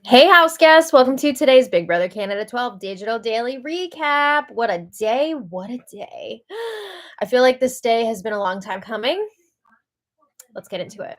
Hey, house guests, welcome to today's Big Brother Canada 12 Digital Daily Recap. What a day! What a day. I feel like this day has been a long time coming. Let's get into it.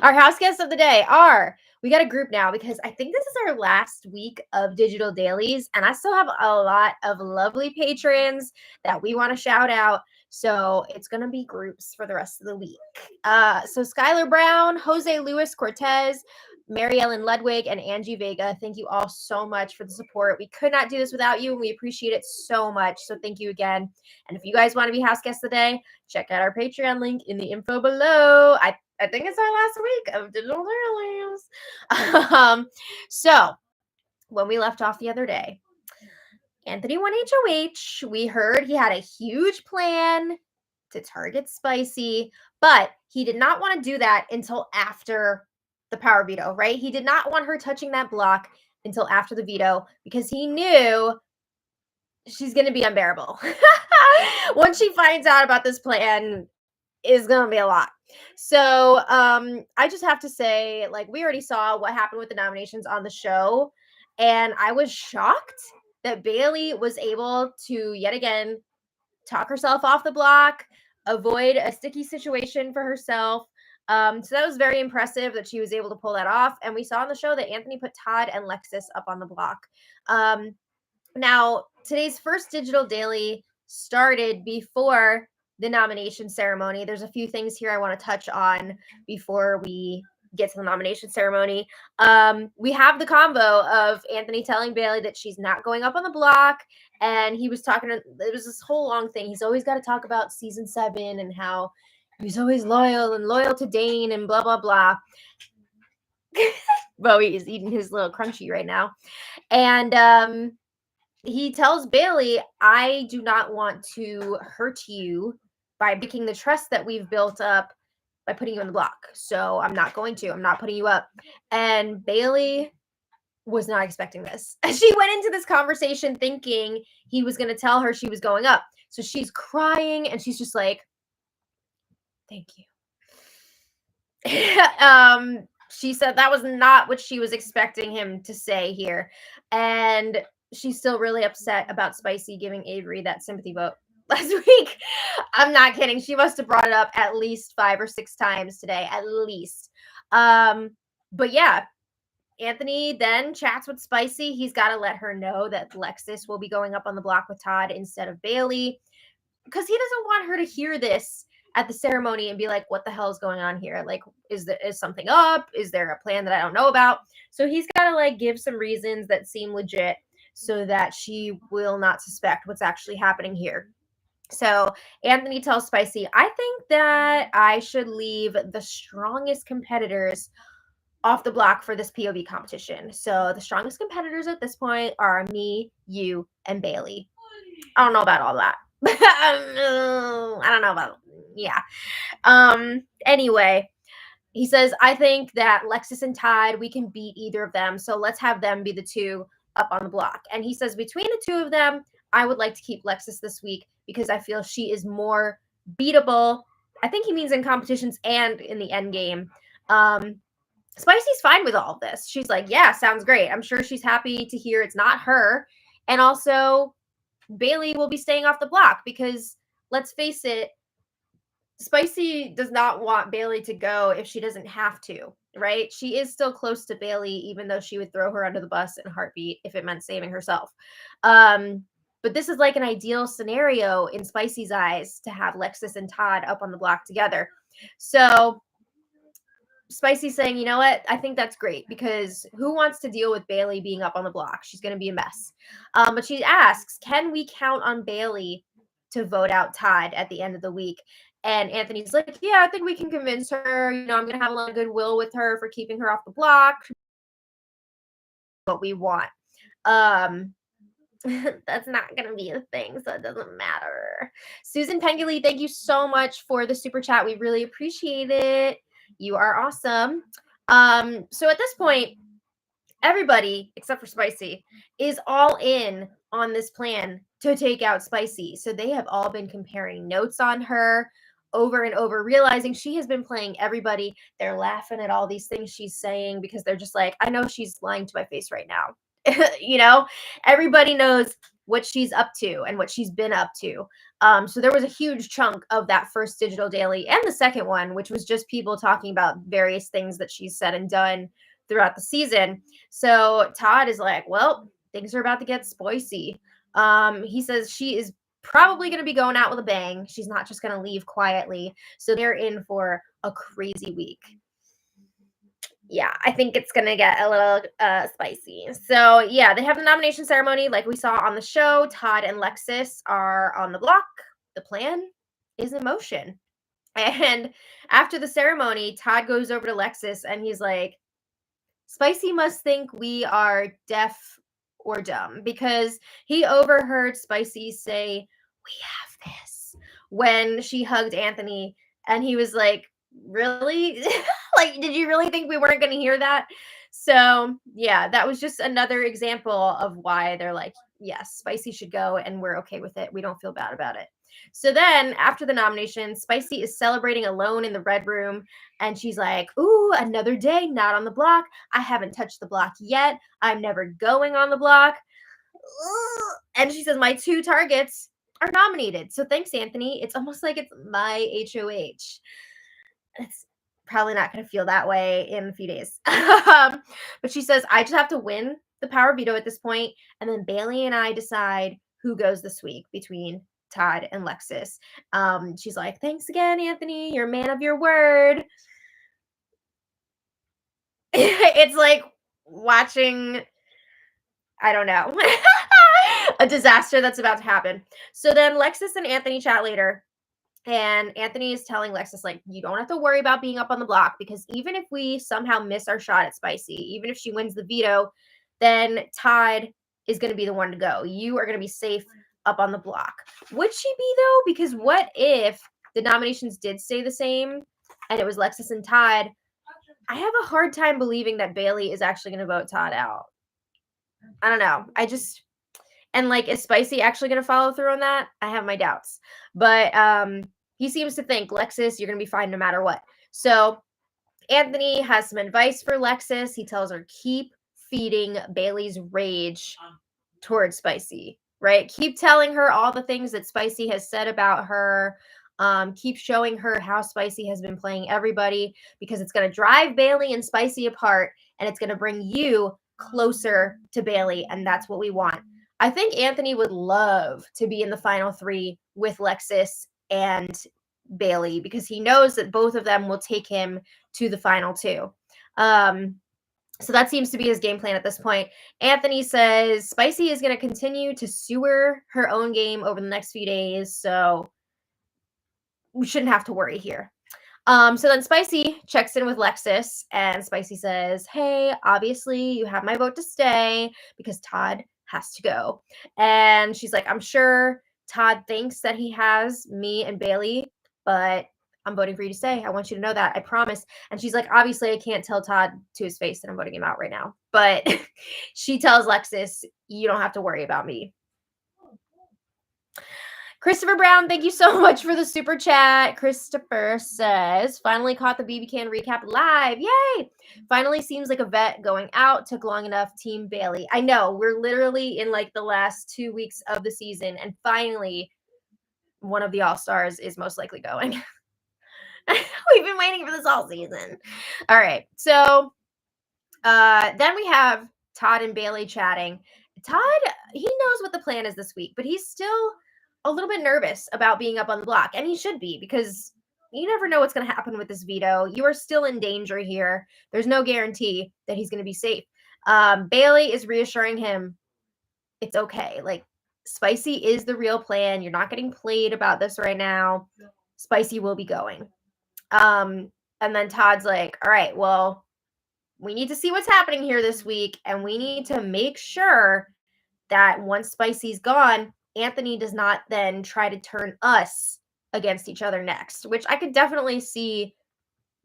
Our house guests of the day are, we got a group now because I think this is our last week of digital dailies, and I still have a lot of lovely patrons that we want to shout out. So it's going to be groups for the rest of the week. So Skylar Brown, Jose Luis Cortez, Mary Ellen Ludwig, and Angie Vega, thank you all so much for the support. We could not do this without you, and we appreciate it so much. So thank you again. And if you guys want to be house guests today, check out our Patreon link in the info below. I think it's our last week of digital dailies. So when we left off the other day, Anthony won HOH. We heard he had a huge plan to target Spicy, but he did not want to do that until after the power veto, right? He did not want her touching that block until after the veto because he knew she's going to be unbearable. Once she finds out about this plan, is going to be a lot. So I just have to say, like, we already saw what happened with the nominations on the show, and I was shocked that Bailey was able to yet again talk herself off the block, avoid a sticky situation for herself. So that was very impressive that she was able to pull that off. And we saw on the show that Anthony put Todd and Lexus up on the block. Now, today's first digital daily started before the nomination ceremony. There's a few things here I want to touch on before we get to the nomination ceremony. We have the convo of Anthony telling Bailey that she's not going up on the block, and he was talking to, it was this whole long thing. He's always got to talk about season 7 and how he's always loyal to Dane and blah blah blah. Bowie is eating his little crunchy right now, and he tells Bailey, I do not want to hurt you by breaking the trust that we've built up by putting you on the block. So I'm not going to. I'm not putting you up. And Bailey was not expecting this. She went into this conversation thinking he was going to tell her she was going up. So she's crying and she's just like, thank you. She said that was not what she was expecting him to say here. And she's still really upset about Spicy giving Avery that sympathy vote last week. I'm not kidding. She must have brought it up at least 5 or 6 times today, at least. But yeah, Anthony then chats with Spicy. He's got to let her know that Lexus will be going up on the block with Todd instead of Bailey, because he doesn't want her to hear this at the ceremony and be like, what the hell is going on here? Like, is something up? Is there a plan that I don't know about? So he's got to like give some reasons that seem legit so that she will not suspect what's actually happening here. So Anthony tells Spicy, I think that I should leave the strongest competitors off the block for this POV competition. So the strongest competitors at this point are me, you, and Bailey. I don't know about all that. I don't know about, yeah. Anyway, he says, I think that Lexus and Todd, we can beat either of them. So let's have them be the two up on the block. And he says, between the two of them, I would like to keep Lexus this week because I feel she is more beatable. I think he means in competitions and in the end game. Spicy's fine with all of this. She's like, yeah, sounds great. I'm sure she's happy to hear it's not her. And also, Bailey will be staying off the block because, let's face it, Spicy does not want Bailey to go if she doesn't have to, right? She is still close to Bailey, even though she would throw her under the bus in a heartbeat if it meant saving herself. But this is like an ideal scenario in Spicy's eyes to have Lexus and Todd up on the block together. So Spicy's saying, you know what? I think that's great because who wants to deal with Bailey being up on the block? She's going to be a mess. But she asks, can we count on Bailey to vote out Todd at the end of the week? And Anthony's like, yeah, I think we can convince her. You know, I'm going to have a lot of goodwill with her for keeping her off the block. What we want. That's not going to be a thing, so it doesn't matter. Susan Pengili, thank you so much for the super chat. We really appreciate it. You are awesome. So at this point, everybody, except for Spicy, is all in on this plan to take out Spicy. So they have all been comparing notes on her, over and over, realizing she has been playing everybody. They're laughing at all these things she's saying because they're just like, I know she's lying to my face right now. You know, everybody knows what she's up to and what she's been up to. So there was a huge chunk of that first digital daily and the second one, which was just people talking about various things that she's said and done throughout the season. So Todd is like, well, things are about to get spicy. He says she is probably going to be going out with a bang. She's not just going to leave quietly. So they're in for a crazy week. Yeah, I think it's going to get a little spicy. So, yeah, they have the nomination ceremony like we saw on the show. Todd and Lexus are on the block. The plan is in motion. And after the ceremony, Todd goes over to Lexus and he's like, Spicy must think we are deaf or dumb because he overheard Spicy say, we have this when she hugged Anthony. And he was like, really? Like, did you really think we weren't going to hear that? So, yeah, that was just another example of why they're like, yes, Spicy should go and we're okay with it. We don't feel bad about it. So then after the nomination, Spicy is celebrating alone in the red room. And she's like, ooh, another day, not on the block. I haven't touched the block yet. I'm never going on the block. Ugh. And she says, my 2 targets are nominated. So thanks, Anthony. It's almost like it's my HOH. It's probably not going to feel that way in a few days. But she says, I just have to win the power veto at this point, and then Bailey and I decide who goes this week between Todd and Lexus. She's like, thanks again, Anthony. You're a man of your word. It's like watching, I don't know, a disaster that's about to happen. So then Lexus and Anthony chat later. And Anthony is telling Lexus, like, you don't have to worry about being up on the block because even if we somehow miss our shot at Spicy, even if she wins the veto, then Todd is going to be the one to go. You are going to be safe up on the block. Would she be, though? Because what if the nominations did stay the same and it was Lexus and Todd? I have a hard time believing that Bailey is actually going to vote Todd out. I don't know. And like, is Spicy actually going to follow through on that? I have my doubts. But he seems to think, Lexus, you're going to be fine no matter what. So Anthony has some advice for Lexus. He tells her, keep feeding Bailey's rage towards Spicy, right? Keep telling her all the things that Spicy has said about her. Keep showing her how Spicy has been playing everybody because it's going to drive Bailey and Spicy apart and it's going to bring you closer to Bailey. And that's what we want. I think Anthony would love to be in the final 3 with Lexus and Bailey because he knows that both of them will take him to the final 2. So that seems to be his game plan at this point. Anthony says Spicy is going to continue to sewer her own game over the next few days, so we shouldn't have to worry here. So then Spicy checks in with Lexus, and Spicy says, hey, obviously you have my vote to stay because Todd has to go. And she's like, I'm sure Todd thinks that he has me and Bailey, but I'm voting for you to stay. I want you to know that. I promise. And she's like, obviously I can't tell Todd to his face that I'm voting him out right now. But she tells Lexus, you don't have to worry about me. Christopher Brown, thank you so much for the super chat. Christopher says, finally caught the BB Can recap live. Yay! Finally seems like a vet going out. Took long enough. Team Bailey. I know. We're literally in like the last 2 weeks of the season. And finally, one of the All-Stars is most likely going. We've been waiting for this all season. All right. So then we have Todd and Bailey chatting. Todd, he knows what the plan is this week, but he's still a little bit nervous about being up on the block. And he should be because you never know what's going to happen with this veto. You are still in danger here. There's no guarantee that he's going to be safe. Bailey is reassuring him it's okay. Like, Spicy is the real plan. You're not getting played about this right now. Spicy will be going. And then Todd's like, all right, well, we need to see what's happening here this week. And we need to make sure that once Spicy's gone, Anthony does not then try to turn us against each other next, which I could definitely see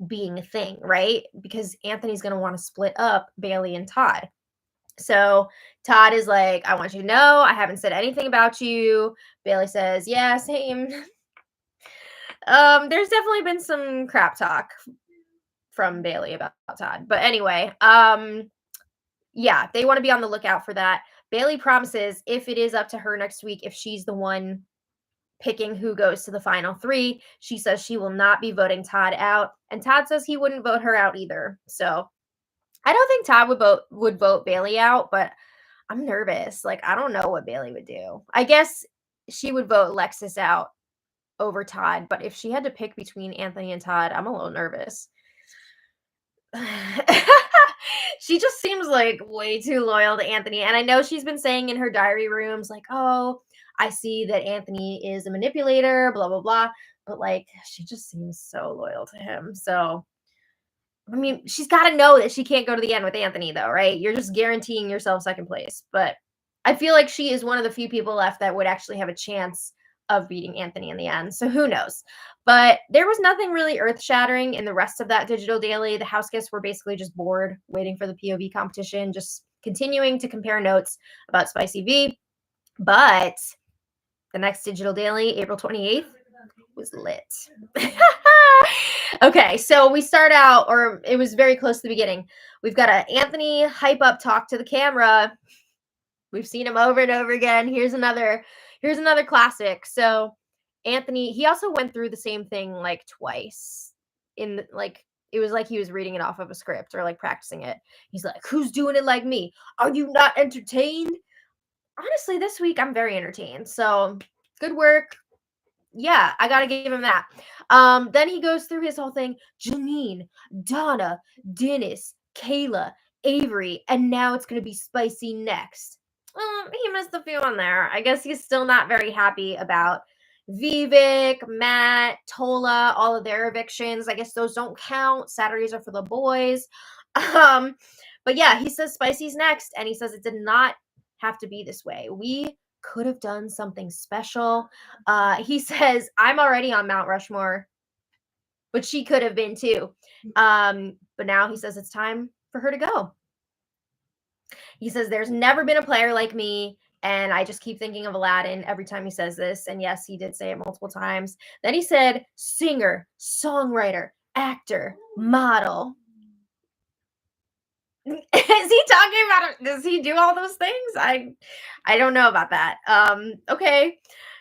being a thing, right? Because Anthony's going to want to split up Bailey and Todd. So Todd is like, I want you to know I haven't said anything about you. Bailey says, yeah, same. There's definitely been some crap talk from Bailey about Todd. But anyway, yeah, they want to be on the lookout for that. Bailey promises if it is up to her next week, if she's the one picking who goes to the final three, she says she will not be voting Todd out. And Todd says he wouldn't vote her out either. So I don't think Todd would vote Bailey out, but I'm nervous. Like, I don't know what Bailey would do. I guess she would vote Lexus out over Todd, but if she had to pick between Anthony and Todd, I'm a little nervous. She just seems like way too loyal to Anthony. And I know she's been saying in her diary rooms, like, oh, I see that Anthony is a manipulator, blah, blah, blah. But like, she just seems so loyal to him. So, I mean, she's got to know that she can't go to the end with Anthony, though, right? You're just guaranteeing yourself second place. But I feel like she is one of the few people left that would actually have a chance of beating Anthony in the end. So who knows? But there was nothing really earth shattering in the rest of that digital daily. The house guests were basically just bored, waiting for the POV competition, just continuing to compare notes about Spicy V. But the next digital daily, April 28th, was lit. Okay, so we start out, or it was very close to the beginning. We've got an Anthony hype up talk to the camera. We've seen him over and over again. Here's another classic. So Anthony, he also went through the same thing like twice. Like it was like he was reading it off of a script or like practicing it. He's like, "Who's doing it like me? Are you not entertained?" Honestly, this week I'm very entertained. So good work. Yeah, I gotta give him that. Then he goes through his whole thing. Janine, Donna, Dennis, Kayla, Avery, and now it's gonna be Spicy next. He missed a few on there. I guess he's still not very happy about Vivek, Matt, Tola, all of their evictions. I guess those don't count. Saturdays are for the boys. Um, but yeah, he says Spicy's next, and he says it did not have to be this way. We could have done something special. He says, I'm already on Mount Rushmore, but she could have been too. But now he says it's time for her to go. He says, there's never been a player like me. And I just keep thinking of Aladdin every time he says this. And yes, he did say it multiple times. Then he said, singer, songwriter, actor, model. Is he talking about it? Does he do all those things? I don't know about that. Okay.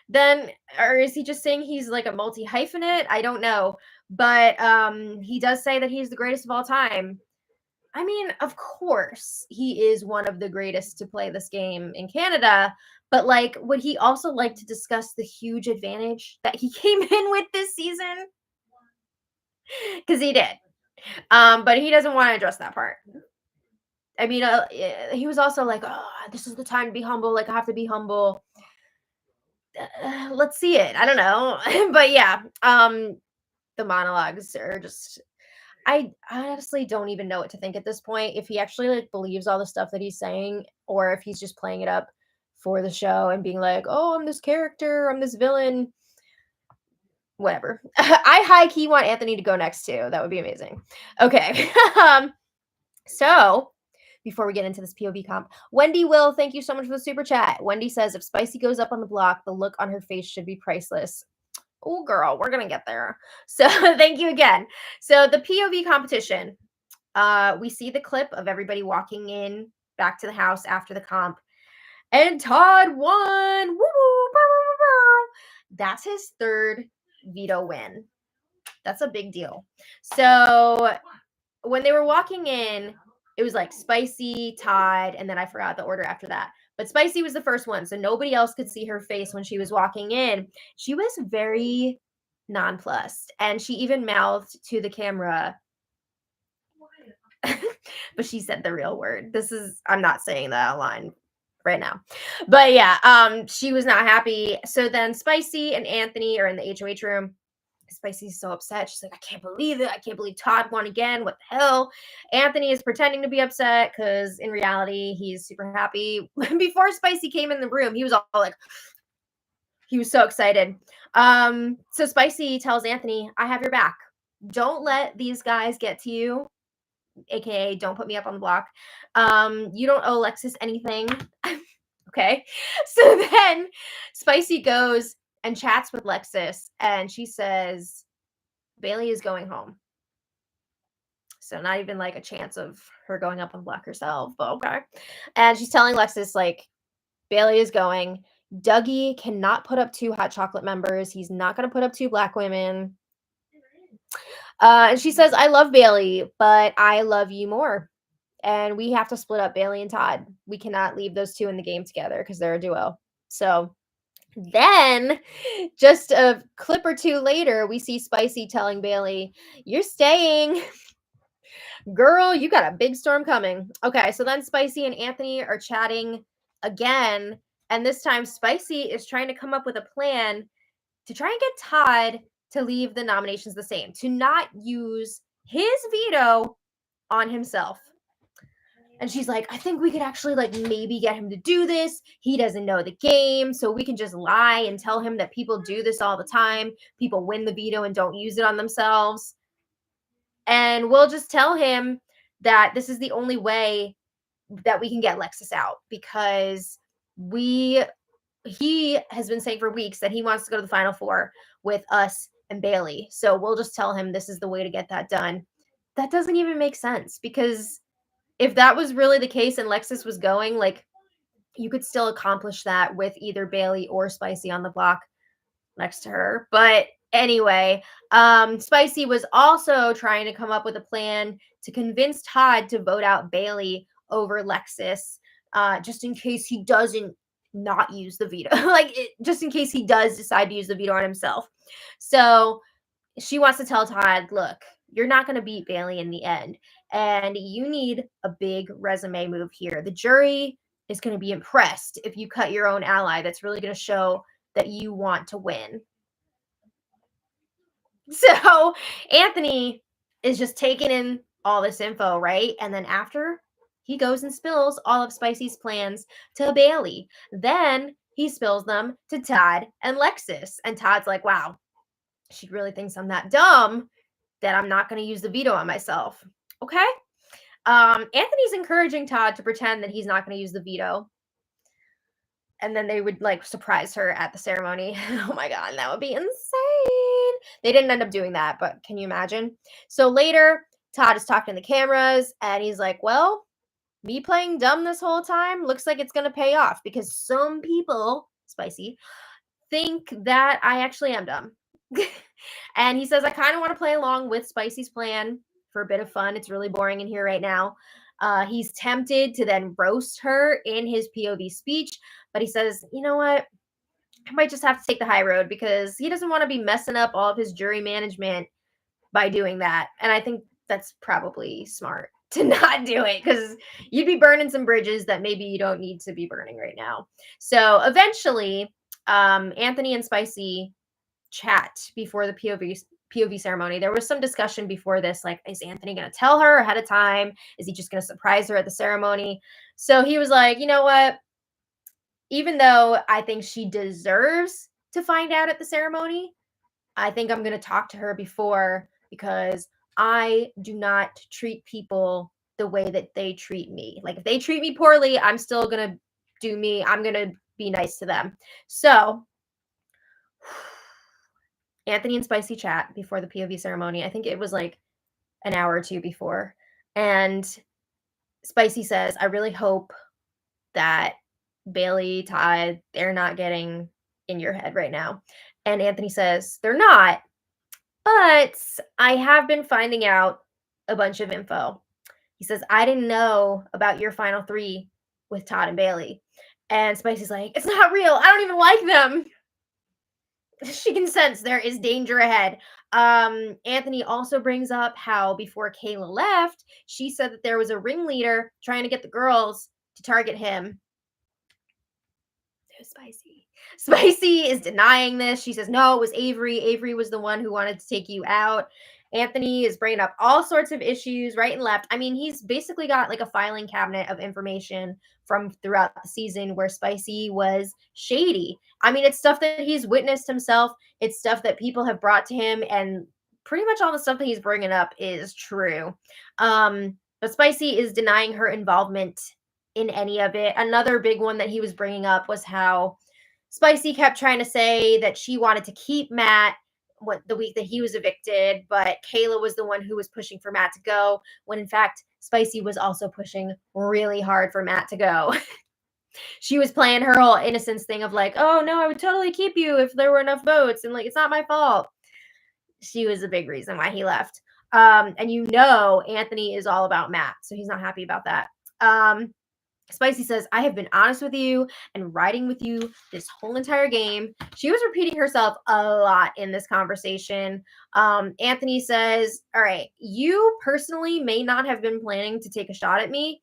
Then, or is he just saying he's like a multi-hyphenate? I don't know. But he does say that he's the greatest of all time. I mean, of course, he is one of the greatest to play this game in Canada, but like, would he also like to discuss the huge advantage that he came in with this season? Because he did. But he doesn't want to address that part. I mean, he was also like, oh, this is the time to be humble. Like, I have to be humble. Let's see it. I don't know. But yeah, the monologues are just, I honestly don't even know what to think at this point. If he actually like believes all the stuff that he's saying, or if he's just playing it up for the show and being like, "Oh, I'm this character, I'm this villain." Whatever. I high key want Anthony to go next too. That would be amazing. Okay. So before we get into this POV comp, Wendy Will, thank you so much for the super chat. Wendy says, if Spicy goes up on the block, the look on her face should be priceless. Oh, girl, we're going to get there. So thank you again. So the POV competition, we see the clip of everybody walking in back to the house after the comp. And Todd won. Woo! That's his third veto win. That's a big deal. So when they were walking in, it was like Spicy, Todd, and then I forgot the order after that. But Spicy was the first one, so nobody else could see her face when she was walking in. She was very nonplussed, and she even mouthed to the camera. But she said the real word. I'm not saying that line right now. But yeah, she was not happy. So then Spicy and Anthony are in the HOH room. Spicy's so upset. She's like, I can't believe it. I can't believe Todd won again. What the hell? Anthony is pretending to be upset because in reality, he's super happy. Before Spicy came in the room, he was all like, he was so excited. So Spicy tells Anthony, I have your back. Don't let these guys get to you. AKA, don't put me up on the block. You don't owe Lexus anything. Okay. So then Spicy goes and chats with Lexus, and she says Bailey is going home. So not even like a chance of her going up on Black herself, but okay. And she's telling Lexus, like, Bailey is going. Dougie cannot put up 2 hot chocolate members. He's not going to put up 2 black women. And she says, I love Bailey, but I love you more. And we have to split up Bailey and Todd. We cannot leave those 2 in the game together because they're a duo. So then, just a clip or 2 later, we see Spicy telling Bailey, you're staying. Girl, you got a big storm coming. Okay, so then Spicy and Anthony are chatting again. And this time, Spicy is trying to come up with a plan to try and get Todd to leave the nominations the same, to not use his veto on himself. And she's like, I think we could actually like maybe get him to do this. He doesn't know the game, so we can just lie and tell him that people do this all the time. People win the veto and don't use it on themselves. And we'll just tell him that this is the only way that we can get Lexus out because he has been saying for weeks that he wants to go to the Final Four with us and Bailey. So we'll just tell him this is the way to get that done. That doesn't even make sense because if that was really the case and Lexus was going, like, you could still accomplish that with either Bailey or Spicy on the block next to her. But anyway, Spicy was also trying to come up with a plan to convince Todd to vote out Bailey over Lexus, just in case he doesn't not use the veto, just in case he does decide to use the veto on himself. So she wants to tell Todd, look, you're not going to beat Bailey in the end, and you need a big resume move here. The jury is going to be impressed if you cut your own ally. That's really going to show that you want to win. So Anthony is just taking in all this info, right? And then after, he goes and spills all of Spicy's plans to Bailey. Then he spills them to Todd and Lexus. And Todd's like, wow, she really thinks I'm that dumb that I'm not going to use the veto on myself. Okay. Anthony's encouraging Todd to pretend that he's not going to use the veto. And then they would like surprise her at the ceremony. Oh my God, that would be insane. They didn't end up doing that, but can you imagine? So later, Todd is talking to the cameras and he's like, well, me playing dumb this whole time looks like it's going to pay off because some people, Spicy, think that I actually am dumb. And he says, I kind of want to play along with Spicy's plan for a bit of fun. It's really boring in here right now. He's tempted to then roast her in his POV speech, but he says, you know what? I might just have to take the high road because he doesn't want to be messing up all of his jury management by doing that. And I think that's probably smart to not do it because you'd be burning some bridges that maybe you don't need to be burning right now. So eventually, Anthony and Spicy chat before the POV ceremony. There was some discussion before this, like, is Anthony going to tell her ahead of time? Is he just going to surprise her at the ceremony? So he was like, you know what? Even though I think she deserves to find out at the ceremony, I think I'm going to talk to her before because I do not treat people the way that they treat me. Like, if they treat me poorly, I'm still going to do me. I'm going to be nice to them. So Anthony and Spicy chat before the POV ceremony. I think it was like an hour or two before. And Spicy says, I really hope that Bailey, Todd, they're not getting in your head right now. And Anthony says, they're not, but I have been finding out a bunch of info. He says, I didn't know about your final 3 with Todd and Bailey. And Spicy's like, it's not real. I don't even like them. She can sense there is danger ahead. Anthony also brings up how before Kayla left, she said that there was a ringleader trying to get the girls to target him. So Spicy. Spicy is denying this. She says, no, it was Avery. Avery was the one who wanted to take you out. Anthony is bringing up all sorts of issues right and left. I mean, he's basically got like a filing cabinet of information from throughout the season where Spicy was shady. I mean, it's stuff that he's witnessed himself. It's stuff that people have brought to him, and pretty much all the stuff that he's bringing up is true. But Spicy is denying her involvement in any of it. Another big one that he was bringing up was how Spicy kept trying to say that she wanted to keep Matt the week that he was evicted, but Kayla was the one who was pushing for Matt to go, when in fact Spicy was also pushing really hard for Matt to go. She was playing her whole innocence thing of like, oh no, I would totally keep you if there were enough votes, and like it's not my fault. She was a big reason why he left. And Anthony is all about Matt, so he's not happy about that. Spicy says, I have been honest with you and riding with you this whole entire game. She was repeating herself a lot in this conversation. Anthony says, all right, you personally may not have been planning to take a shot at me.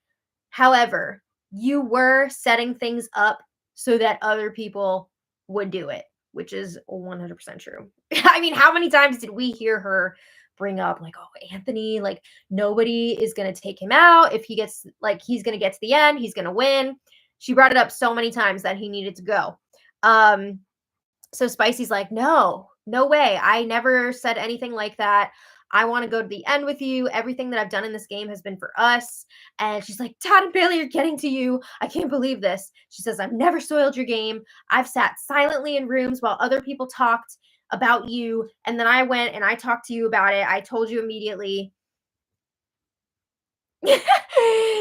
However, you were setting things up so that other people would do it, which is 100% true. I mean, how many times did we hear her bring up like, oh, Anthony, like nobody is going to take him out. If he gets like, he's going to get to the end, he's going to win. She brought it up so many times that he needed to go. So Spicy's like, no way. I never said anything like that. I want to go to the end with you. Everything that I've done in this game has been for us. And she's like, Todd and Bailey are getting to you. I can't believe this. She says, I've never soiled your game. I've sat silently in rooms while other people talked about you. And then I went and I talked to you about it. I told you immediately.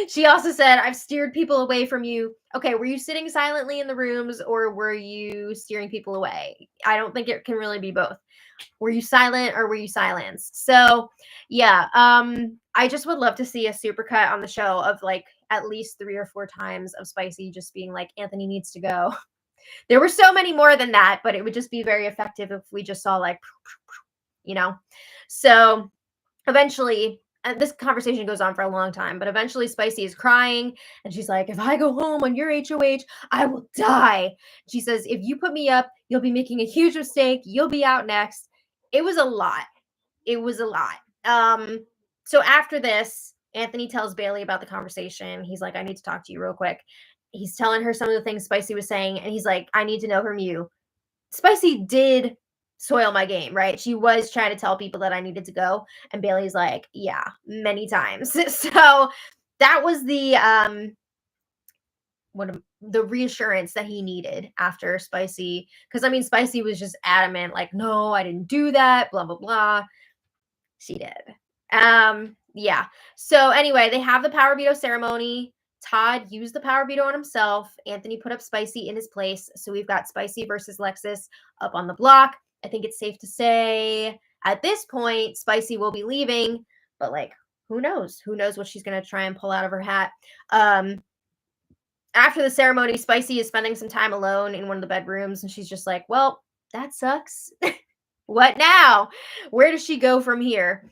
She also said, I've steered people away from you. Okay, were you sitting silently in the rooms or were you steering people away? I don't think it can really be both. Were you silent or were you silenced? So, yeah, I just would love to see a supercut on the show of like at least 3 or 4 times of Spicy just being like, Anthony needs to go. There were so many more than that, but it would just be very effective if we just saw like, So eventually, and this conversation goes on for a long time, but eventually Spicy is crying and she's like, if I go home on your HOH, I will die. She says, if you put me up, you'll be making a huge mistake. You'll be out next. It was a lot. So after this, Anthony tells Bailey about the conversation. He's like, I need to talk to you real quick. He's telling her some of the things Spicy was saying, and he's like, I need to know from you. Spicy did soil my game, right? She was trying to tell people that I needed to go, and Bailey's like, yeah, many times. So that was the reassurance that he needed after Spicy, because I mean Spicy was just adamant, like, no, I didn't do that, blah blah blah. She did. Yeah. So anyway, they have the power veto ceremony. Todd used the power veto on himself. Anthony put up Spicy in his place. So we've got Spicy versus Lexus up on the block. I think it's safe to say at this point, Spicy will be leaving, but like, who knows? Who knows what she's going to try and pull out of her hat. After the ceremony, Spicy is spending some time alone in one of the bedrooms, and she's just like, well, that sucks. What now? Where does she go from here?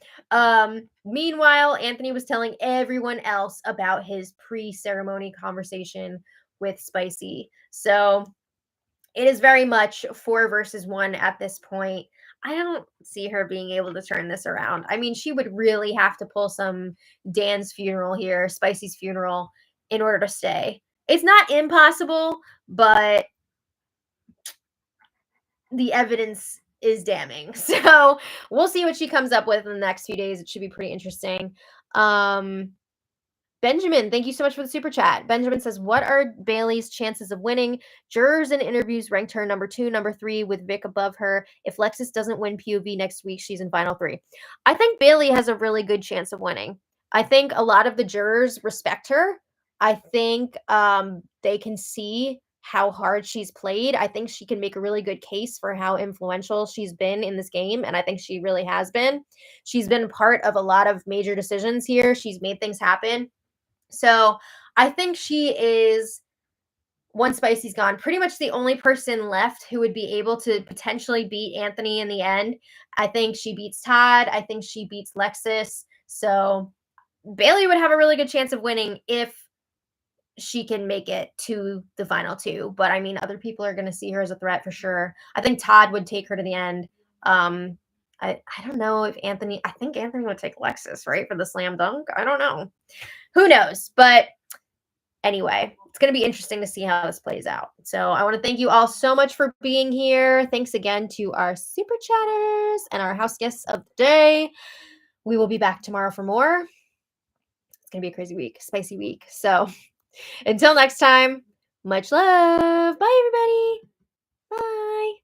Meanwhile, Anthony was telling everyone else about his pre-ceremony conversation with Spicy. So it is very much 4 versus 1 at this point. I don't see her being able to turn this around. I mean, she would really have to pull some Dan's funeral here, Spicy's funeral, in order to stay. It's not impossible, but the evidence is damning. So we'll see what she comes up with in the next few days. It should be pretty interesting. Benjamin, thank you so much for the super chat. Benjamin says, what are Bailey's chances of winning? Jurors and interviews ranked her number 2, number 3, with Vic above her. If Lexus doesn't win POV next week, she's in final 3. I think Bailey has a really good chance of winning. I think a lot of the jurors respect her. I think they can see how hard she's played. I think she can make a really good case for how influential she's been in this game, and I think she really has been. She's been part of a lot of major decisions here. She's made things happen. So I think she is, once Spicy's gone, pretty much the only person left who would be able to potentially beat Anthony in the end. I think she beats Todd. I think she beats Lexus. So Bailey would have a really good chance of winning if she can make it to the final 2. But I mean, other people are going to see her as a threat for sure. I think Todd would take her to the end. I don't know if Anthony, I think Anthony would take Lexus, right? For the slam dunk. I don't know. Who knows? But anyway, it's going to be interesting to see how this plays out. So I want to thank you all so much for being here. Thanks again to our super chatters and our house guests of the day. We will be back tomorrow for more. It's going to be a crazy week, spicy week. So until next time, much love. Bye, everybody. Bye.